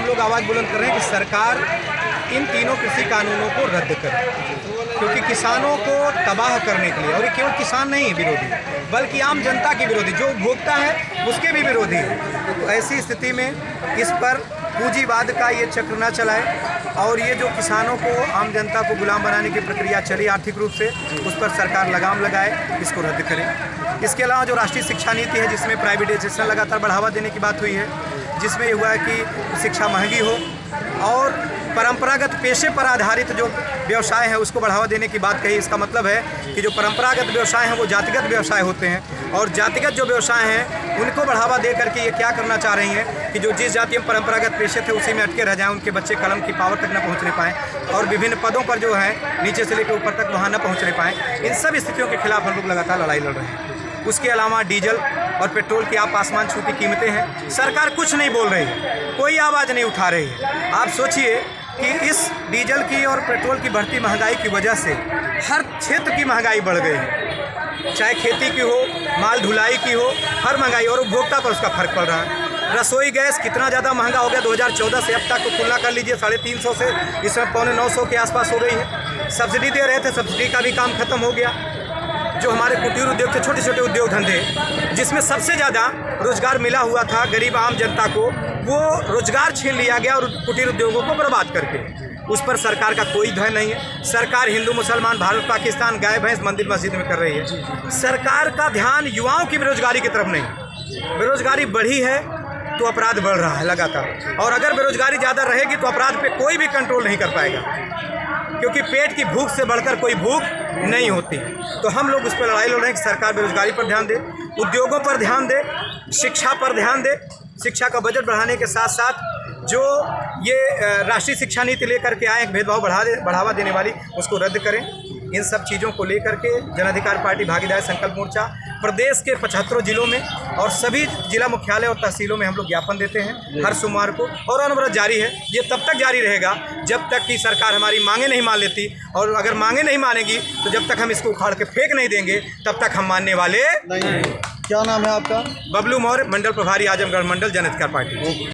हम लोग आवाज़ बुलंद कर रहे हैं कि सरकार इन तीनों कृषि कानूनों को रद्द करे, क्योंकि किसानों को तबाह करने के लिए, और ये केवल किसान नहीं है विरोधी, बल्कि आम जनता की विरोधी, जो उपभोक्ता है उसके भी विरोधी है। तो ऐसी स्थिति में इस पर पूंजीवाद का ये चक्र न चलाए, और ये जो किसानों को, आम जनता को गुलाम बनाने की प्रक्रिया चली आर्थिक रूप से, उस पर सरकार लगाम लगाए, इसको रद्द करे। इसके अलावा जो राष्ट्रीय शिक्षा नीति है, जिसमें प्राइवेटाइजेशन लगातार बढ़ावा देने की बात हुई है, जिसमें ये हुआ है कि शिक्षा महंगी हो, और परंपरागत पेशे पर आधारित जो व्यवसाय है उसको बढ़ावा देने की बात कही। इसका मतलब है कि जो परंपरागत व्यवसाय हैं वो जातिगत व्यवसाय होते हैं, और जातिगत जो व्यवसाय हैं उनको बढ़ावा दे करके ये क्या करना चाह रही हैं कि जो जिस जाति में परंपरागत पेशे थे उसी में अटके रह जाएं, उनके बच्चे कलम की पावर तक न पहुँचने पाएँ, और विभिन्न पदों पर जो है नीचे से लेकर ऊपर तक वहाँ न पहुँचने पाएँ। इन सब स्थितियों के खिलाफ हम लोग लगातार लड़ाई लड़ रहे हैं। उसके अलावा डीजल और पेट्रोल की आप आसमान छूती कीमतें हैं, सरकार कुछ नहीं बोल रही है, कोई आवाज़ नहीं उठा रही है। आप सोचिए कि इस डीजल की और पेट्रोल की बढ़ती महंगाई की वजह से हर क्षेत्र की महंगाई बढ़ गई है, चाहे खेती की हो, माल ढुलाई की हो, हर महंगाई, और उपभोक्ता पर उसका फर्क पड़ रहा है। रसोई गैस कितना ज़्यादा महंगा हो गया, 2014 से अब तक तो तुलना कर लीजिए, 350 से इस समय 850 के आसपास हो गई है। सब्सिडी दे रहे थे, सब्सिडी का भी काम खत्म हो गया। जो हमारे कुटीर उद्योग थे, छोटे छोटे उद्योग धंधे, जिसमें सबसे ज़्यादा रोजगार मिला हुआ था गरीब आम जनता को, वो रोजगार छीन लिया गया, और कुटीर उद्योगों को बर्बाद करके। उस पर सरकार का कोई ध्यान नहीं है। सरकार हिंदू मुसलमान, भारत पाकिस्तान, गाय भैंस, मंदिर मस्जिद में कर रही है। सरकार का ध्यान युवाओं की बेरोजगारी की तरफ नहीं। बेरोजगारी बढ़ी है तो अपराध बढ़ रहा है लगातार, और अगर बेरोजगारी ज़्यादा रहेगी तो अपराध पे कोई भी कंट्रोल नहीं कर पाएगा, क्योंकि पेट की भूख से बढ़कर कोई भूख नहीं होती। तो हम लोग उस पर लड़ाई लड़ रहे हैं कि सरकार बेरोजगारी पर ध्यान दे, उद्योगों पर ध्यान दे, शिक्षा पर ध्यान दे। शिक्षा का बजट बढ़ाने के साथ साथ जो ये राष्ट्रीय शिक्षा नीति लेकर के आए, भेदभाव बढ़ावा देने वाली, उसको रद्द करें। इन सब चीज़ों को लेकर के जन अधिकार पार्टी भागीदारी संकल्प मोर्चा प्रदेश के 75 जिलों में और सभी जिला मुख्यालय और तहसीलों में हम लोग ज्ञापन देते हैं हर सोमवार को, और अनवरत जारी है। ये तब तक जारी रहेगा जब तक कि सरकार हमारी मांगे नहीं मान लेती, और अगर मांगे नहीं मानेगी तो जब तक हम इसको उखाड़ के फेंक नहीं देंगे तब तक हम मानने वाले नहीं। क्या नाम है आपका? बबलू मौर्य, मंडल प्रभारी, आजमगढ़ मंडल, जन अधिकार पार्टी।